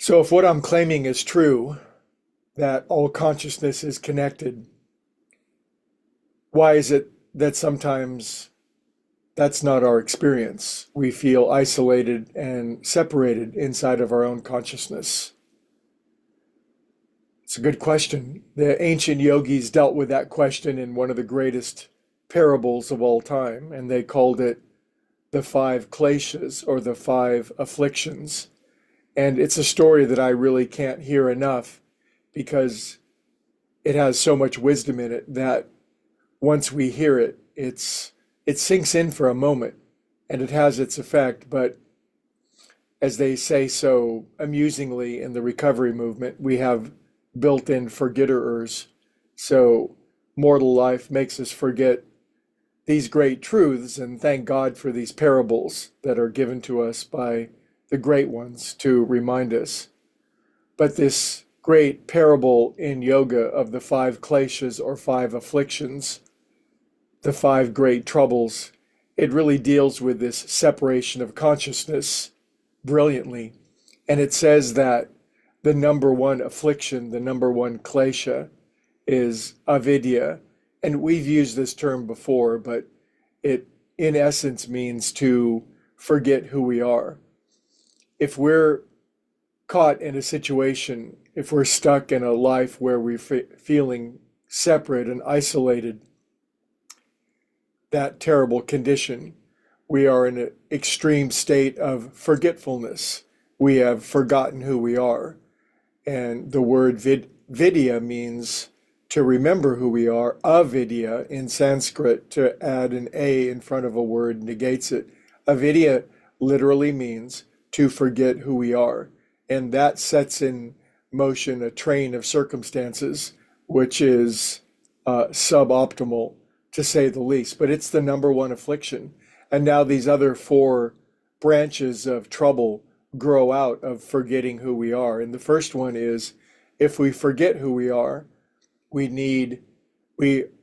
So, if what I'm claiming is true, that all consciousness is connected, why is it that sometimes that's not our experience? We feel isolated and separated inside of our own consciousness. It's a good question. The ancient yogis dealt with that question in one of the greatest parables of all time, and they called it the five kleshas or the five afflictions. And it's a story that I really can't hear enough because it has so much wisdom in it that once we hear it, it sinks in for a moment and it has its effect. But as they say so amusingly in the recovery movement, we have built-in forgetterers. So mortal life makes us forget these great truths, and thank God for these parables that are given to us by the great ones to remind us. But this great parable in yoga of the five kleshas or five afflictions, the five great troubles, it really deals with this separation of consciousness brilliantly. And it says that the number one affliction, the number one klesha, is avidya. And we've used this term before, but it in essence means to forget who we are. If we're caught in a situation, if we're stuck in a life where we're feeling separate and isolated, that terrible condition, we are in an extreme state of forgetfulness. We have forgotten who we are. And the word vidya means to remember who we are. Avidya in Sanskrit, to add an A in front of a word negates it. Avidya literally means to forget who we are. And that sets in motion a train of circumstances, which is suboptimal to say the least. But it's the number one affliction. And now these other four branches of trouble grow out of forgetting who we are. And the first one is if we forget who we are, we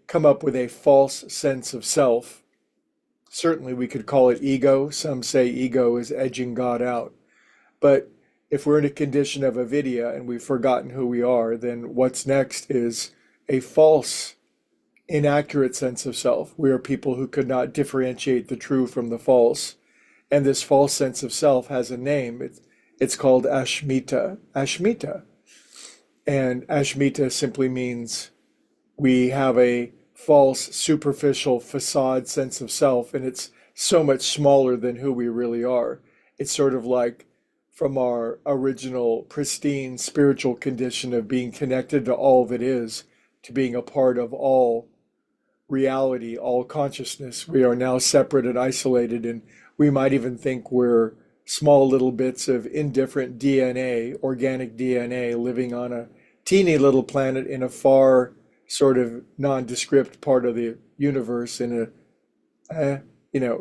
come up with a false sense of self. Certainly we could call it ego. Some say ego is edging God out. But if we're in a condition of avidya and we've forgotten who we are, then what's next is a false, inaccurate sense of self. We are people who could not differentiate the true from the false. And this false sense of self has a name. It's called Ashmita. Ashmita. And Ashmita simply means we have a false, superficial facade sense of self, and it's so much smaller than who we really are. It's sort of like from our original pristine spiritual condition of being connected to all that is, to being a part of all reality, all consciousness. We are now separate and isolated, and we might even think we're small little bits of indifferent DNA, organic DNA, living on a teeny little planet in a far sort of nondescript part of the universe in a,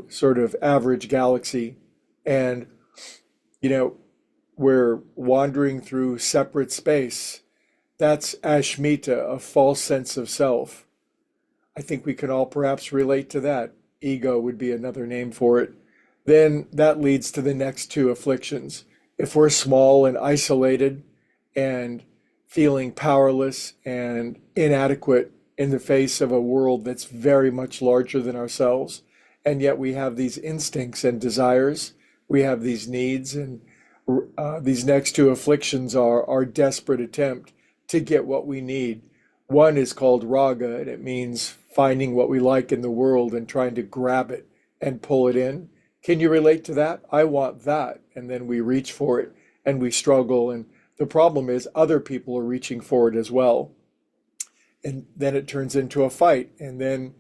sort of average galaxy. And, we're wandering through separate space. That's Ashmita, a false sense of self. I think we can all perhaps relate to that. Ego would be another name for it. Then that leads to the next two afflictions. If we're small and isolated and feeling powerless and inadequate in the face of a world that's very much larger than ourselves, and yet we have these instincts and desires, we have these needs, and these next two afflictions are our desperate attempt to get what we need. One is called raga, and it means finding what we like in the world and trying to grab it and pull it in. Can you relate to that? I want that. And then we reach for it and we struggle. And the problem is other people are reaching for it as well. And then it turns into a fight. And then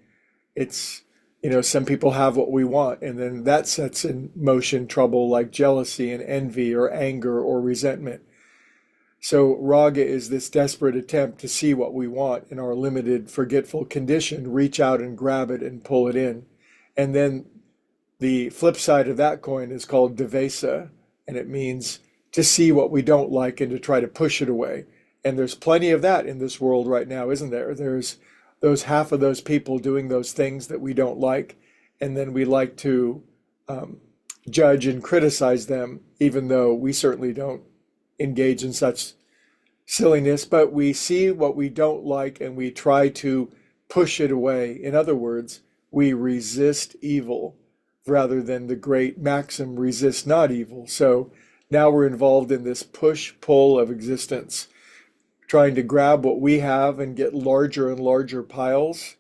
it's, some people have what we want. And then that sets in motion trouble like jealousy and envy or anger or resentment. So raga is this desperate attempt to see what we want in our limited, forgetful condition, reach out and grab it and pull it in. And then the flip side of that coin is called devesa, and it means to see what we don't like and to try to push it away. And there's plenty of that in this world right now, isn't there? There's those half of those people doing those things that we don't like, and then we like to judge and criticize them, even though we certainly don't engage in such silliness, but we see what we don't like and we try to push it away. In other words, we resist evil rather than the great maxim, resist not evil. So now we're involved in this push-pull of existence, trying to grab what we have and get larger and larger piles.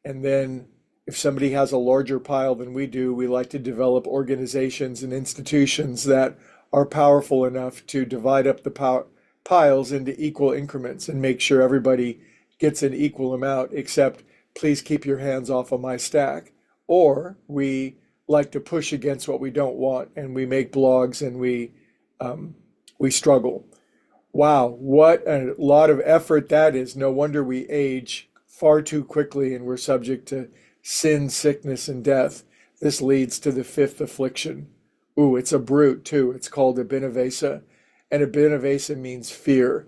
And then if somebody has a larger pile than we do, we like to develop organizations and institutions that are powerful enough to divide up the piles into equal increments and make sure everybody gets an equal amount, except please keep your hands off of my stack. Or we like to push against what we don't want, and we make blogs and we struggle. Wow, what a lot of effort that is. No wonder we age far too quickly and we're subject to sin, sickness, and death. This leads to the fifth affliction. Ooh, it's a brute too. It's called Abhinavesa. And Abhinavesa means fear.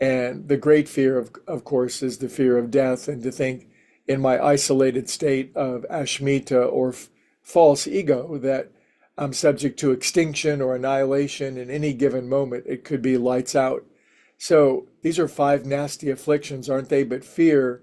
And the great fear, of course, is the fear of death. And to think in my isolated state of Ashmita or false ego that I'm subject to extinction or annihilation in any given moment. It could be lights out. So these are five nasty afflictions, aren't they? But fear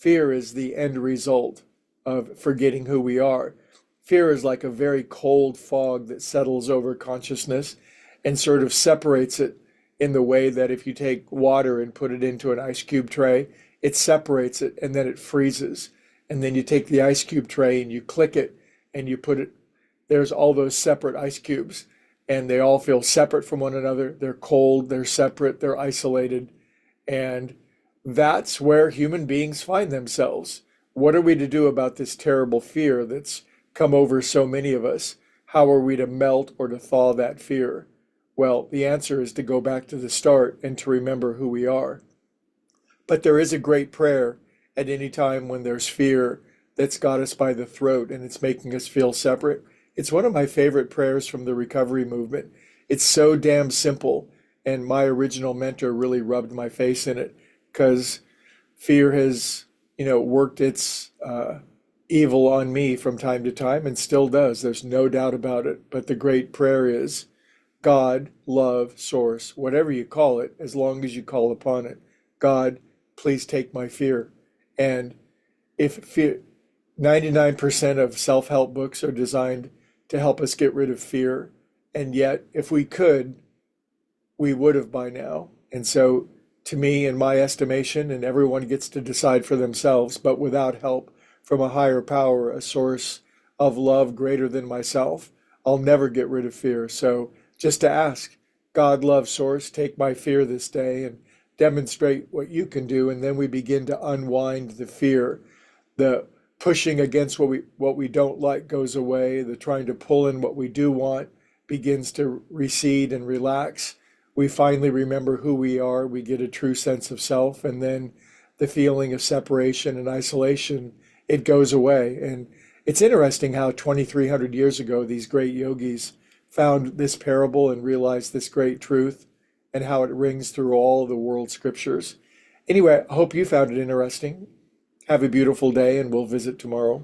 is the end result of forgetting who we are. Fear is like a very cold fog that settles over consciousness and sort of separates it in the way that if you take water and put it into an ice cube tray, it separates it and then it freezes. And then you take the ice cube tray and you click it and you put it, there's all those separate ice cubes and they all feel separate from one another. They're cold, they're separate, they're isolated. And that's where human beings find themselves. What are we to do about this terrible fear that's come over so many of us? How are we to melt or to thaw that fear? Well, the answer is to go back to the start and to remember who we are. But there is a great prayer at any time when there's fear that's got us by the throat and it's making us feel separate. It's one of my favorite prayers from the recovery movement. It's so damn simple. And my original mentor really rubbed my face in it because fear has, worked its evil on me from time to time and still does. There's no doubt about it. But the great prayer is God, love, source, whatever you call it, as long as you call upon it. God, please take my fear. And if fear, 99% of self-help books are designed to help us get rid of fear. And yet, if we could, we would have by now. And so, to me, in my estimation, and everyone gets to decide for themselves, but without help from a higher power, a source of love greater than myself, I'll never get rid of fear. So just to ask, God, love, source, take my fear this day and demonstrate what you can do. And then we begin to unwind the fear. The pushing against what we don't like goes away. The trying to pull in what we do want begins to recede and relax. We finally remember who we are. We get a true sense of self. And then the feeling of separation and isolation, it goes away. And it's interesting how 2,300 years ago, these great yogis found this parable and realized this great truth and how it rings through all the world scriptures. Anyway, I hope you found it interesting. Have a beautiful day and we'll visit tomorrow.